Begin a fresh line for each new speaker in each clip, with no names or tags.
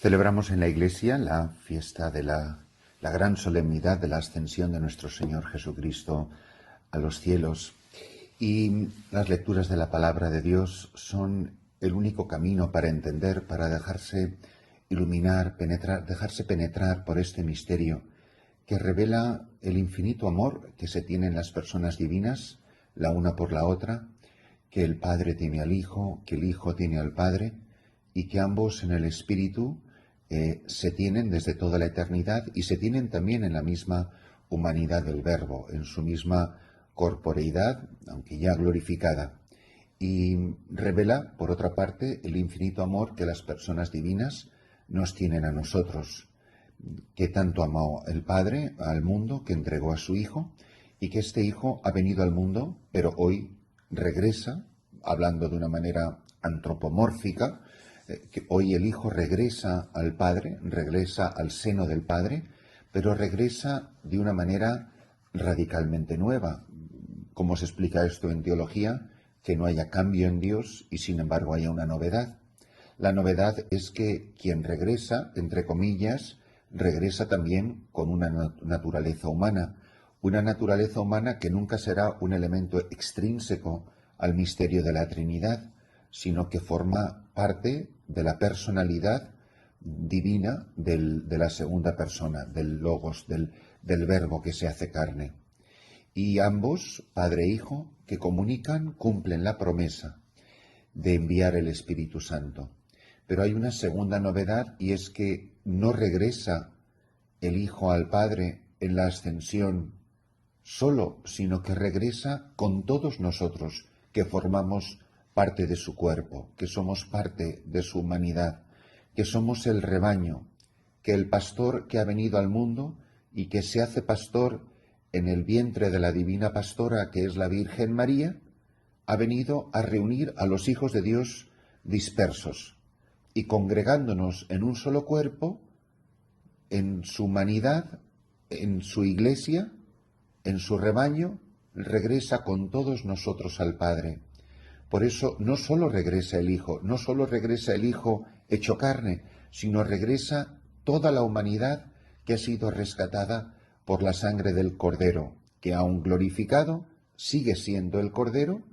Celebramos en la Iglesia la fiesta de la gran solemnidad de la ascensión de nuestro Señor Jesucristo a los cielos. Y las lecturas de la palabra de Dios son el único camino para entender, para dejarse iluminar, dejarse penetrar por este misterio que revela el infinito amor que se tiene en las personas divinas, la una por la otra, que el Padre tiene al Hijo, que el Hijo tiene al Padre, y que ambos en el Espíritu se tienen desde toda la eternidad y se tienen también en la misma humanidad del Verbo, en su misma corporeidad, aunque ya glorificada. Y revela, por otra parte, el infinito amor que las personas divinas nos tienen a nosotros, que tanto amó el Padre al mundo que entregó a su Hijo, y que este Hijo ha venido al mundo, pero hoy regresa, hablando de una manera antropomórfica, que hoy el Hijo regresa al Padre, regresa al seno del Padre, pero regresa de una manera radicalmente nueva. ¿Cómo se explica esto en teología? Que no haya cambio en Dios y sin embargo haya una novedad. La novedad es que quien regresa, entre comillas, regresa también con una naturaleza humana que nunca será un elemento extrínseco al misterio de la Trinidad, sino que forma parte de la personalidad divina de la segunda persona, del Logos, del Verbo que se hace carne. Y ambos, Padre e Hijo, que comunican, cumplen la promesa de enviar el Espíritu Santo. Pero hay una segunda novedad, y es que no regresa el Hijo al Padre en la ascensión solo, sino que regresa con todos nosotros, que formamos parte de su cuerpo, que somos parte de su humanidad, que somos el rebaño, que el pastor que ha venido al mundo y que se hace pastor en el vientre de la divina pastora, que es la Virgen María, ha venido a reunir a los hijos de Dios dispersos y congregándonos en un solo cuerpo, en su humanidad, en su iglesia, en su rebaño, regresa con todos nosotros al Padre. Por eso no solo regresa el Hijo hecho carne, sino regresa toda la humanidad que ha sido rescatada por la sangre del Cordero, que aun glorificado sigue siendo el Cordero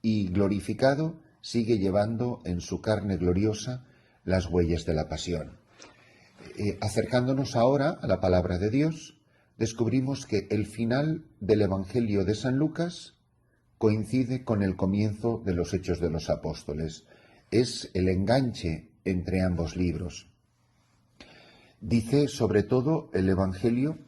y glorificado sigue llevando en su carne gloriosa las huellas de la pasión. Acercándonos ahora a la palabra de Dios, descubrimos que el final del Evangelio de San Lucas coincide con el comienzo de los Hechos de los Apóstoles. Es el enganche entre ambos libros. Dice, sobre todo, el Evangelio,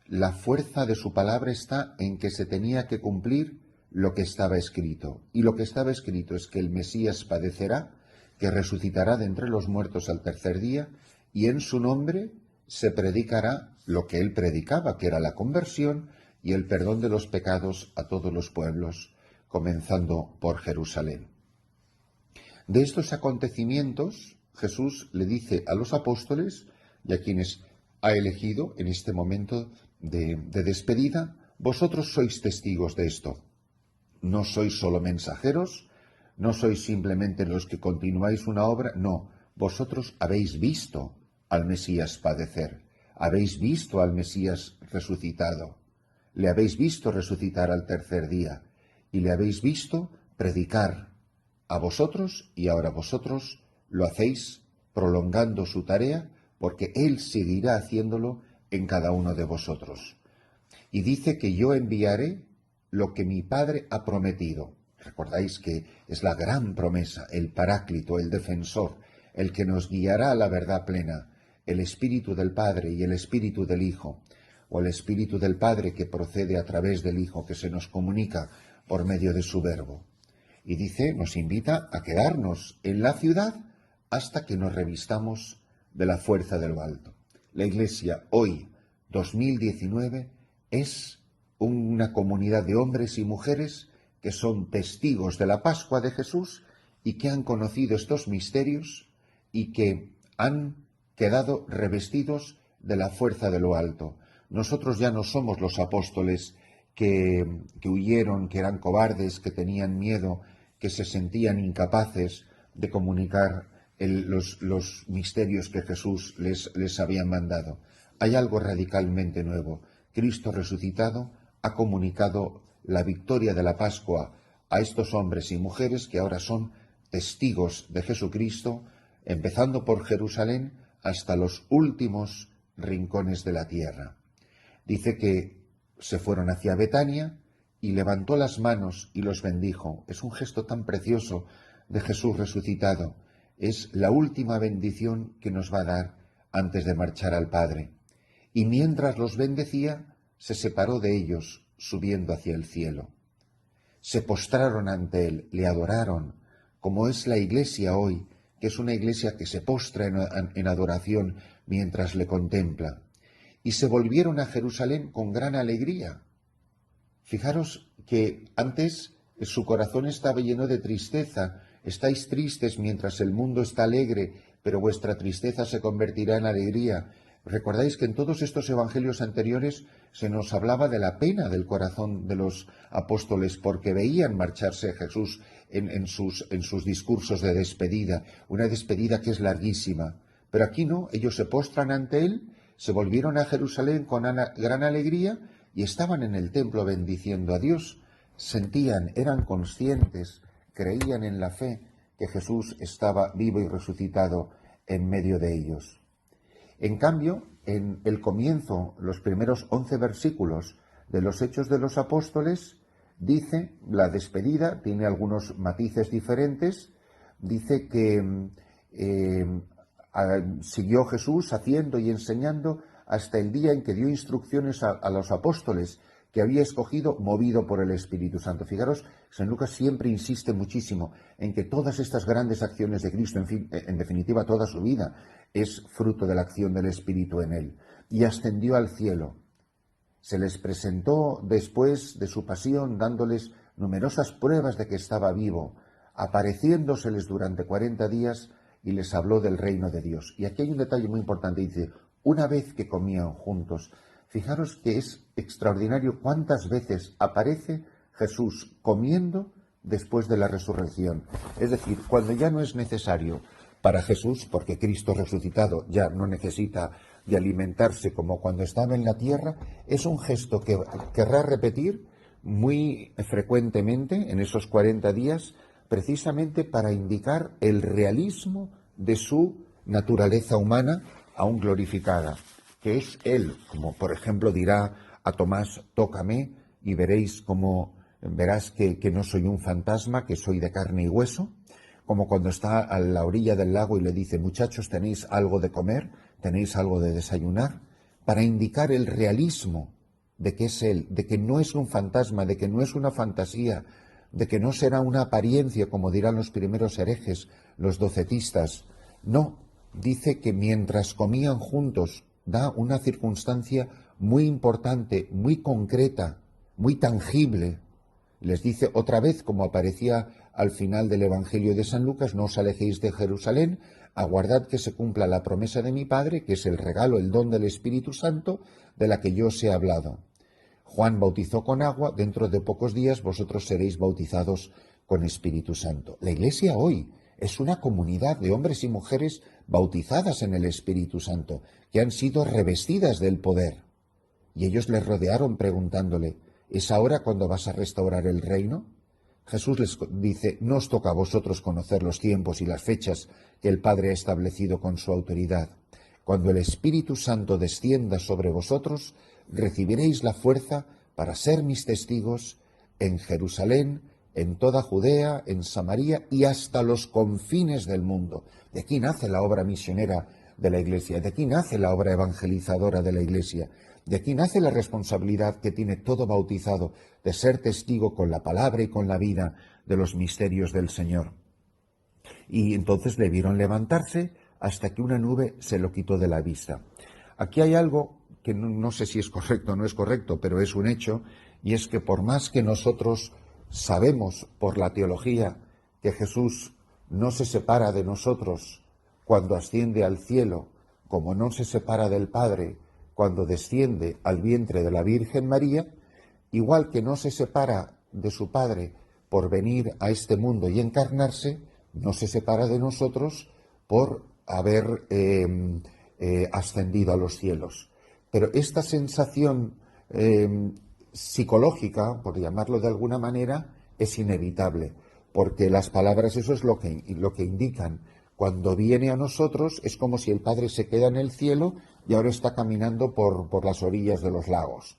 la fuerza de su palabra está en que se tenía que cumplir lo que estaba escrito. Y lo que estaba escrito es que el Mesías padecerá, que resucitará de entre los muertos al tercer día, y en su nombre se predicará lo que él predicaba, que era la conversión y el perdón de los pecados a todos los pueblos, comenzando por Jerusalén. De estos acontecimientos, Jesús le dice a los apóstoles, y a quienes ha elegido en este momento de despedida, vosotros sois testigos de esto. No sois solo mensajeros, no sois simplemente los que continuáis una obra, no, vosotros habéis visto al Mesías padecer, habéis visto al Mesías resucitado, le habéis visto resucitar al tercer día, y le habéis visto predicar a vosotros, y ahora vosotros lo hacéis prolongando su tarea, porque Él seguirá haciéndolo en cada uno de vosotros. Y dice que yo enviaré lo que mi Padre ha prometido. Recordáis que es la gran promesa, el Paráclito, el Defensor, el que nos guiará a la verdad plena, el Espíritu del Padre y el Espíritu del Hijo, o el Espíritu del Padre que procede a través del Hijo, que se nos comunica por medio de su Verbo. Y dice, nos invita a quedarnos en la ciudad hasta que nos revistamos de la fuerza de lo alto. La Iglesia hoy, 2019, es una comunidad de hombres y mujeres que son testigos de la Pascua de Jesús y que han conocido estos misterios y que han quedado revestidos de la fuerza de lo alto. Nosotros ya no somos los apóstoles que huyeron, que eran cobardes, que tenían miedo, que se sentían incapaces de comunicar los misterios que Jesús les había mandado. Hay algo radicalmente nuevo. Cristo resucitado ha comunicado la victoria de la Pascua a estos hombres y mujeres que ahora son testigos de Jesucristo, empezando por Jerusalén hasta los últimos rincones de la tierra. Dice que se fueron hacia Betania y levantó las manos y los bendijo. Es un gesto tan precioso de Jesús resucitado. Es la última bendición que nos va a dar antes de marchar al Padre. Y mientras los bendecía, se separó de ellos, subiendo hacia el cielo. Se postraron ante él, le adoraron, como es la Iglesia hoy, que es una Iglesia que se postra en adoración mientras le contempla. Y se volvieron a Jerusalén con gran alegría. Fijaros que antes su corazón estaba lleno de tristeza. Estáis tristes mientras el mundo está alegre, pero vuestra tristeza se convertirá en alegría. Recordáis que en todos estos evangelios anteriores se nos hablaba de la pena del corazón de los apóstoles porque veían marcharse Jesús en sus discursos de despedida, una despedida que es larguísima. Pero aquí no, ellos se postran ante él, se volvieron a Jerusalén con gran alegría y estaban en el templo bendiciendo a Dios. Sentían, eran conscientes, creían en la fe que Jesús estaba vivo y resucitado en medio de ellos. En cambio, en el comienzo, los primeros 11 versículos de los Hechos de los Apóstoles, dice, la despedida tiene algunos matices diferentes, dice que siguió Jesús haciendo y enseñando hasta el día en que dio instrucciones a los apóstoles que había escogido, movido por el Espíritu Santo. Fijaros, San Lucas siempre insiste muchísimo en que todas estas grandes acciones de Cristo, en definitiva toda su vida, es fruto de la acción del Espíritu en él. Y ascendió al cielo. Se les presentó después de su pasión, dándoles numerosas pruebas de que estaba vivo, apareciéndoseles durante 40 días y les habló del reino de Dios. Y aquí hay un detalle muy importante, dice, una vez que comían juntos. Fijaros que es extraordinario cuántas veces aparece Jesús comiendo después de la resurrección. Es decir, cuando ya no es necesario para Jesús, porque Cristo resucitado ya no necesita de alimentarse como cuando estaba en la tierra, es un gesto que querrá repetir muy frecuentemente en esos 40 días, precisamente para indicar el realismo de su naturaleza humana aún glorificada, que es Él, como por ejemplo dirá a Tomás, tócame y verás que no soy un fantasma, que soy de carne y hueso, como cuando está a la orilla del lago y le dice, muchachos, ¿tenéis algo de comer? ¿Tenéis algo de desayunar? Para indicar el realismo de que es Él, de que no es un fantasma, de que no es una fantasía, de que no será una apariencia, como dirán los primeros herejes, los docetistas. No, dice que mientras comían juntos, da una circunstancia muy importante, muy concreta, muy tangible. Les dice otra vez, como aparecía al final del Evangelio de San Lucas, no os alejéis de Jerusalén, aguardad que se cumpla la promesa de mi Padre, que es el regalo, el don del Espíritu Santo, de la que yo os he hablado. Juan bautizó con agua, dentro de pocos días vosotros seréis bautizados con Espíritu Santo. La Iglesia hoy es una comunidad de hombres y mujeres bautizadas en el Espíritu Santo, que han sido revestidas del poder. Y ellos les rodearon preguntándole, ¿es ahora cuando vas a restaurar el reino? Jesús les dice, no os toca a vosotros conocer los tiempos y las fechas que el Padre ha establecido con su autoridad. Cuando el Espíritu Santo descienda sobre vosotros, recibiréis la fuerza para ser mis testigos en Jerusalén, en toda Judea, en Samaria y hasta los confines del mundo. De aquí nace la obra misionera de la Iglesia, de aquí nace la obra evangelizadora de la Iglesia, de aquí nace la responsabilidad que tiene todo bautizado de ser testigo con la palabra y con la vida de los misterios del Señor. Y entonces le vieron levantarse hasta que una nube se lo quitó de la vista. Aquí hay algo que no sé si es correcto o no es correcto, pero es un hecho, y es que por más que nosotros sabemos por la teología que Jesús no se separa de nosotros cuando asciende al cielo, como no se separa del Padre cuando desciende al vientre de la Virgen María, igual que no se separa de su Padre por venir a este mundo y encarnarse, no se separa de nosotros por haber ascendido a los cielos. Pero esta sensación psicológica, por llamarlo de alguna manera, es inevitable, porque las palabras eso es lo que indican. Cuando viene a nosotros es como si el Padre se queda en el cielo y ahora está caminando por las orillas de los lagos.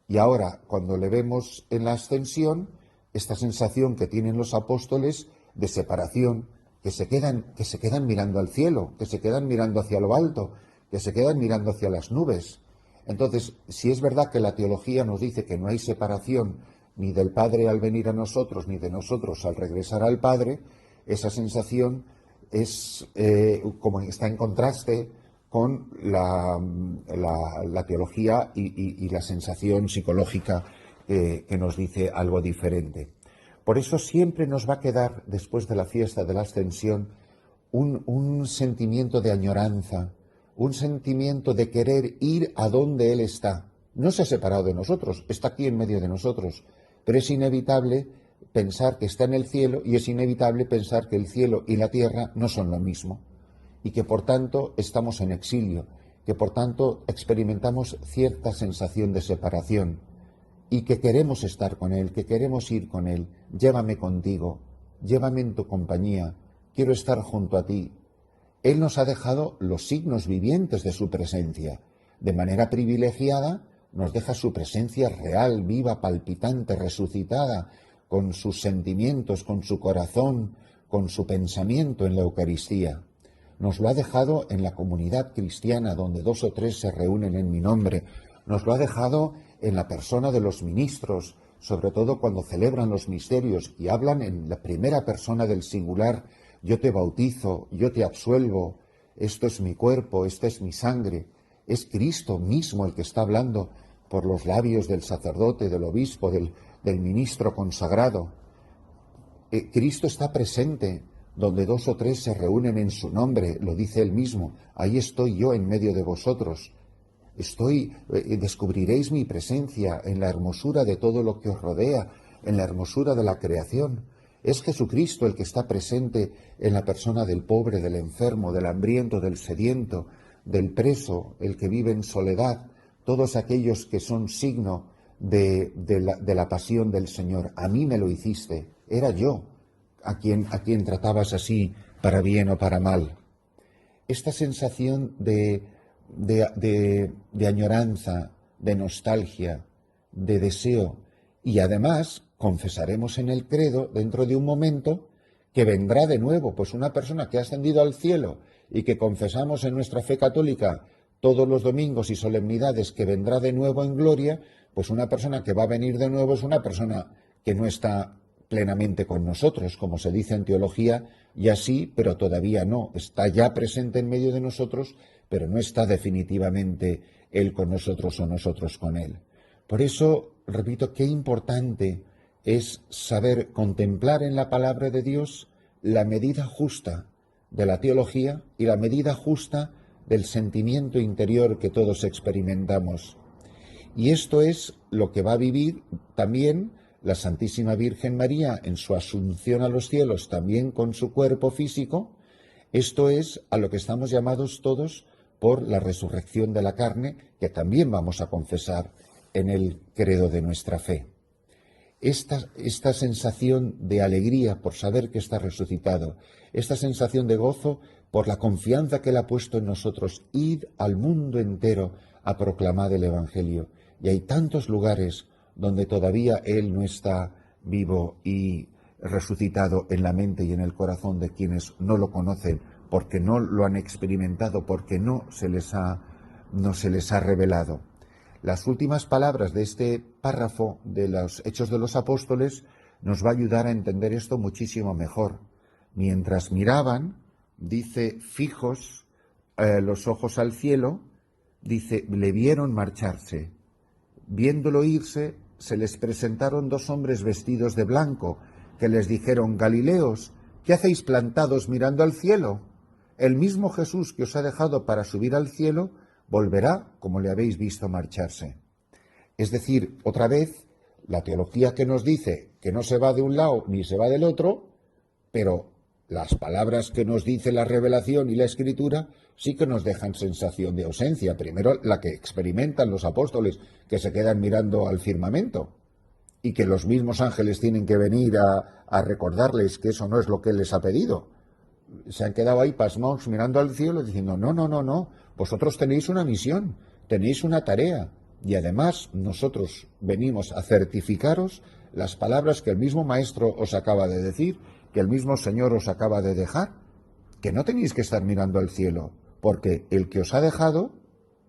Y ahora, cuando le vemos en la ascensión, esta sensación que tienen los apóstoles de separación, que se quedan mirando al cielo, que se quedan mirando hacia lo alto, que se quedan mirando hacia las nubes. Entonces, si es verdad que la teología nos dice que no hay separación ni del Padre al venir a nosotros, ni de nosotros al regresar al Padre, esa sensación es como está en contraste con la teología y la sensación psicológica que nos dice algo diferente. Por eso siempre nos va a quedar, después de la fiesta de la Ascensión, un sentimiento de añoranza, un sentimiento de querer ir a donde Él está. No se ha separado de nosotros, está aquí en medio de nosotros, pero es inevitable pensar que está en el cielo y es inevitable pensar que el cielo y la tierra no son lo mismo y que por tanto estamos en exilio, que por tanto experimentamos cierta sensación de separación y que queremos estar con Él, que queremos ir con Él. Llévame contigo, llévame en tu compañía, quiero estar junto a ti. Él nos ha dejado los signos vivientes de su presencia. De manera privilegiada nos deja su presencia real, viva, palpitante, resucitada, con sus sentimientos, con su corazón, con su pensamiento en la Eucaristía. Nos lo ha dejado en la comunidad cristiana, donde 2 o 3 se reúnen en mi nombre. Nos lo ha dejado en la persona de los ministros, sobre todo cuando celebran los misterios y hablan en la primera persona del singular. Yo te bautizo, yo te absuelvo, esto es mi cuerpo, esta es mi sangre. Es Cristo mismo el que está hablando por los labios del sacerdote, del obispo, del ministro consagrado. Cristo está presente donde 2 o 3 se reúnen en su nombre, lo dice él mismo. Ahí estoy yo en medio de vosotros. Descubriréis mi presencia en la hermosura de todo lo que os rodea, en la hermosura de la creación. Es Jesucristo el que está presente en la persona del pobre, del enfermo, del hambriento, del sediento, del preso, el que vive en soledad, todos aquellos que son signo de la pasión del Señor. A mí me lo hiciste, era yo a quien tratabas así, para bien o para mal. Esta sensación de añoranza, de nostalgia, de deseo, y además confesaremos en el credo dentro de un momento que vendrá de nuevo, pues una persona que ha ascendido al cielo y que confesamos en nuestra fe católica todos los domingos y solemnidades que vendrá de nuevo en gloria, pues una persona que va a venir de nuevo es una persona que no está plenamente con nosotros, como se dice en teología, ya sí, pero todavía no, está ya presente en medio de nosotros, pero no está definitivamente Él con nosotros o nosotros con Él. Por eso, repito, qué importante es saber contemplar en la palabra de Dios la medida justa de la teología y la medida justa del sentimiento interior que todos experimentamos. Y esto es lo que va a vivir también la Santísima Virgen María en su asunción a los cielos, también con su cuerpo físico. Esto es a lo que estamos llamados todos por la resurrección de la carne, que también vamos a confesar en el credo de nuestra fe. Esta sensación de alegría por saber que está resucitado, esta sensación de gozo por la confianza que Él ha puesto en nosotros, id al mundo entero a proclamar el Evangelio. Y hay tantos lugares donde todavía Él no está vivo y resucitado en la mente y en el corazón de quienes no lo conocen, porque no lo han experimentado, porque no se les ha revelado. Las últimas palabras de este párrafo de los Hechos de los Apóstoles nos va a ayudar a entender esto muchísimo mejor. Mientras miraban, dice, fijos los ojos al cielo, dice, le vieron marcharse. Viéndolo irse, se les presentaron 2 hombres vestidos de blanco, que les dijeron, Galileos, ¿qué hacéis plantados mirando al cielo? El mismo Jesús que os ha dejado para subir al cielo, volverá como le habéis visto marcharse. Es decir, otra vez, la teología que nos dice que no se va de un lado ni se va del otro, pero
las palabras que nos dice la revelación y la escritura sí que nos dejan sensación de ausencia. Primero, la que experimentan los apóstoles, que se quedan mirando al firmamento, y que los mismos ángeles tienen que venir a recordarles que eso no es lo que Él les ha pedido. Se han quedado ahí pasmados mirando al cielo diciendo, no, no, no, no, vosotros tenéis una misión, tenéis una tarea, y además nosotros venimos a certificaros las palabras que el mismo Maestro os acaba de decir, que el mismo Señor os acaba de dejar, que no tenéis que estar mirando al cielo, porque el que os ha dejado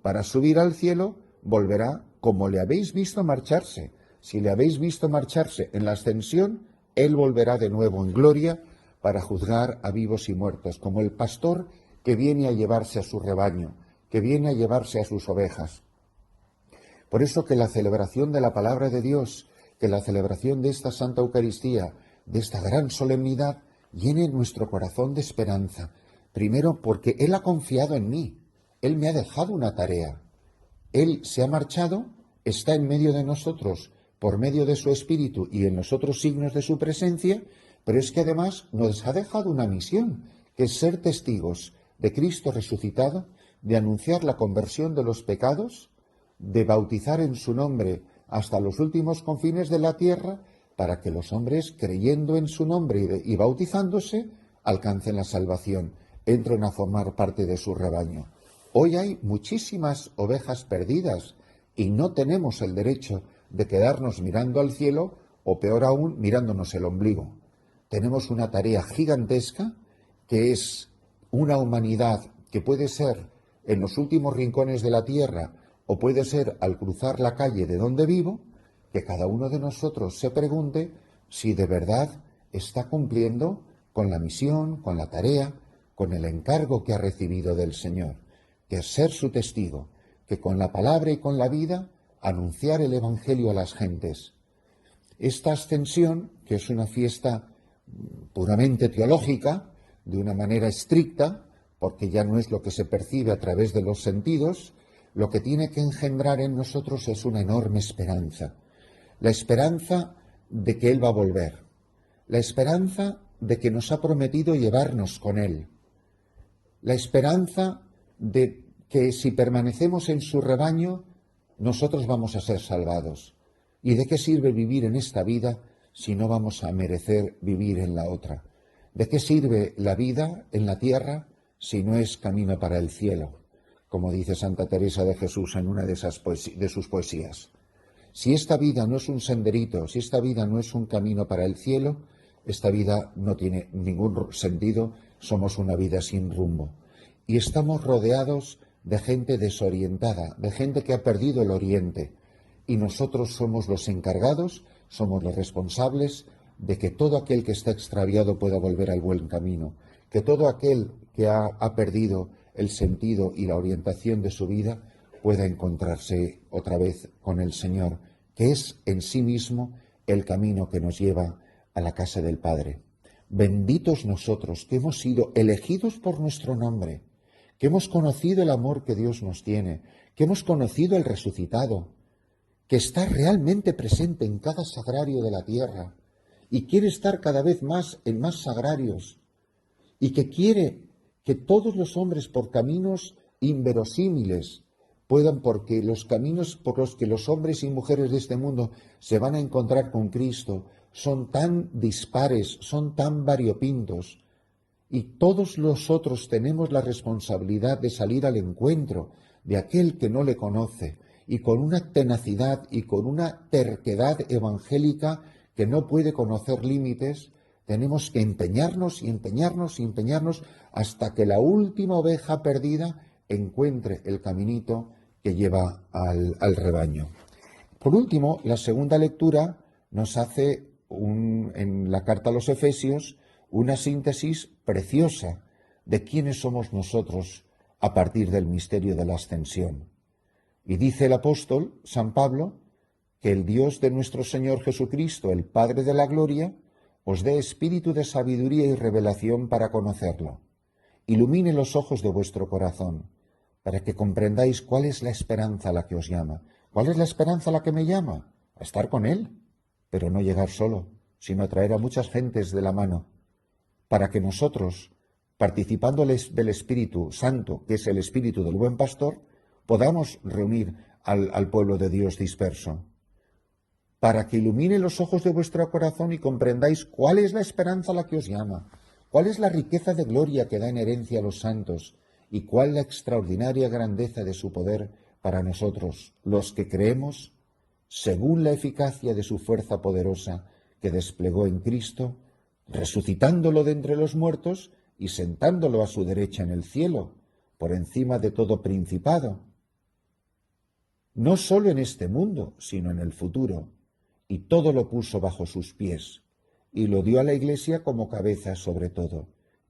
para subir al cielo volverá como le habéis visto marcharse. Si le habéis visto marcharse en la ascensión, Él volverá de nuevo en gloria para juzgar a vivos y muertos, como el pastor que viene a llevarse a su rebaño, que viene a llevarse a sus ovejas. Por eso que la celebración de la palabra de Dios, que la celebración de esta Santa Eucaristía, de esta gran solemnidad, llene nuestro corazón de esperanza. Primero porque Él ha confiado en mí, Él me ha dejado una tarea. Él se ha marchado, está en medio de nosotros, por medio de su Espíritu y en los otros signos de su presencia, pero es que además nos ha dejado una misión, que es ser testigos de Cristo resucitado, de anunciar la conversión de los pecados, de bautizar en su nombre hasta los últimos confines de la tierra, para que los hombres, creyendo en su nombre y bautizándose, alcancen la salvación, entren a formar parte de su rebaño. Hoy hay muchísimas ovejas perdidas y no tenemos el derecho de quedarnos mirando al cielo o, peor aún, mirándonos el ombligo. Tenemos una tarea gigantesca que es una humanidad que puede ser en los últimos rincones de la tierra o puede ser al cruzar la calle de donde vivo, que cada uno de nosotros se pregunte si de verdad está cumpliendo con la misión, con la tarea, con el encargo que ha recibido del Señor, que es ser su testigo, que con la palabra y con la vida anunciar el Evangelio a las gentes. Esta ascensión, que es una fiesta puramente teológica, de una manera estricta, porque ya no es lo que se percibe a través de los sentidos, lo que tiene que engendrar en nosotros es una enorme esperanza. La esperanza de que Él va a volver. La esperanza de que nos ha prometido llevarnos con Él. La esperanza de que si permanecemos en su rebaño, nosotros vamos a ser salvados. ¿Y de qué sirve vivir en esta vida si no vamos a merecer vivir en la otra? ¿De qué sirve la vida en la tierra si no es camino para el cielo? Como dice Santa Teresa de Jesús en una de sus poesías. Si esta vida no es un senderito, si esta vida no es un camino para el cielo, esta vida no tiene ningún sentido, somos una vida sin rumbo. Y estamos rodeados de gente desorientada, de gente que ha perdido el oriente. Y nosotros somos los encargados, somos los responsables de que todo aquel que está extraviado pueda volver al buen camino, que todo aquel que ha perdido el sentido y la orientación de su vida pueda encontrarse otra vez con el Señor, que es en sí mismo el camino que nos lleva a la casa del Padre. Benditos nosotros que hemos sido elegidos por nuestro nombre, que hemos conocido el amor que Dios nos tiene, que hemos conocido el resucitado, que está realmente presente en cada sagrario de la tierra y quiere estar cada vez más en más sagrarios y que quiere que todos los hombres por caminos inverosímiles puedan, porque los caminos por los que los hombres y mujeres de este mundo se van a encontrar con Cristo son tan dispares, son tan variopintos, y todos nosotros tenemos la responsabilidad de salir al encuentro de aquel que no le conoce, y con una tenacidad y con una terquedad evangélica que no puede conocer límites, tenemos que empeñarnos y empeñarnos y empeñarnos hasta que la última oveja perdida encuentre el caminito que lleva al rebaño. Por último, la segunda lectura nos hace en la carta a los Efesios una síntesis preciosa de quiénes somos nosotros a partir del misterio de la ascensión. Y dice el apóstol San Pablo que el Dios de nuestro Señor Jesucristo, el Padre de la gloria, os dé espíritu de sabiduría y revelación para conocerlo. Ilumine los ojos de vuestro corazón, para que comprendáis cuál es la esperanza a la que os llama. ¿Cuál es la esperanza a la que me llama? A estar con Él, pero no llegar solo, sino a traer a muchas gentes de la mano, para que nosotros, participando del Espíritu Santo, que es el Espíritu del buen pastor, podamos reunir al pueblo de Dios disperso, para que ilumine los ojos de vuestro corazón y comprendáis cuál es la esperanza a la que os llama, cuál es la riqueza de gloria que da en herencia a los santos y cuál la extraordinaria grandeza de su poder para nosotros, los que creemos, según la eficacia de su fuerza poderosa que desplegó en Cristo, resucitándolo de entre los muertos y sentándolo a su derecha en el cielo, por encima de todo principado, no sólo en este mundo, sino en el futuro, y todo lo puso bajo sus pies, y lo dio a la Iglesia como cabeza sobre todo.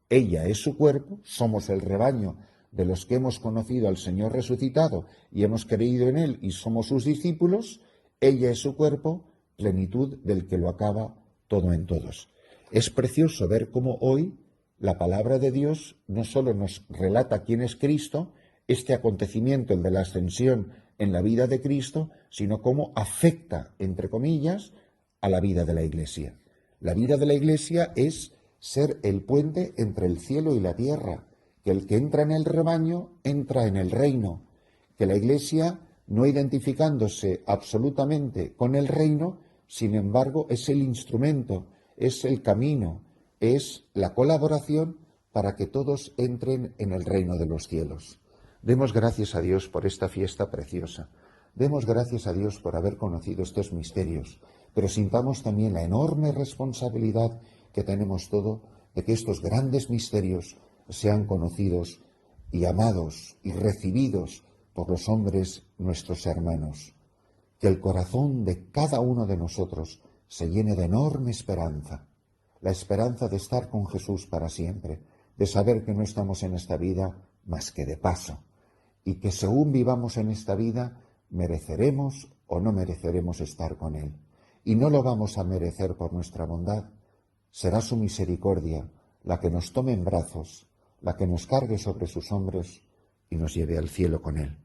Ella es su cuerpo, somos el rebaño de los que hemos conocido al Señor resucitado y hemos creído en Él y somos sus discípulos. Ella es su cuerpo, plenitud del que lo acaba todo en todos. Es precioso ver cómo hoy la palabra de Dios no solo nos relata quién es Cristo, este acontecimiento, el de la ascensión en la vida de Cristo, sino cómo afecta, entre comillas, a la vida de la Iglesia. La vida de la Iglesia es ser el puente entre el cielo y la tierra, que el que entra en el rebaño entra en el reino, que la Iglesia, no identificándose absolutamente con el reino, sin embargo, es el instrumento, es el camino, es la colaboración para que todos entren en el reino de los cielos. Demos gracias a Dios por esta fiesta preciosa. Demos gracias a Dios por haber conocido estos misterios, pero sintamos también la enorme responsabilidad que tenemos todos de que estos grandes misterios sean conocidos y amados y recibidos por los hombres nuestros hermanos. Que el corazón de cada uno de nosotros se llene de enorme esperanza, la esperanza de estar con Jesús para siempre, de saber que no estamos en esta vida más que de paso, y que según vivamos en esta vida, mereceremos o no mereceremos estar con Él. Y no lo vamos a merecer por nuestra bondad. Será su misericordia la que nos tome en brazos, la que nos cargue sobre sus hombros y nos lleve al cielo con Él.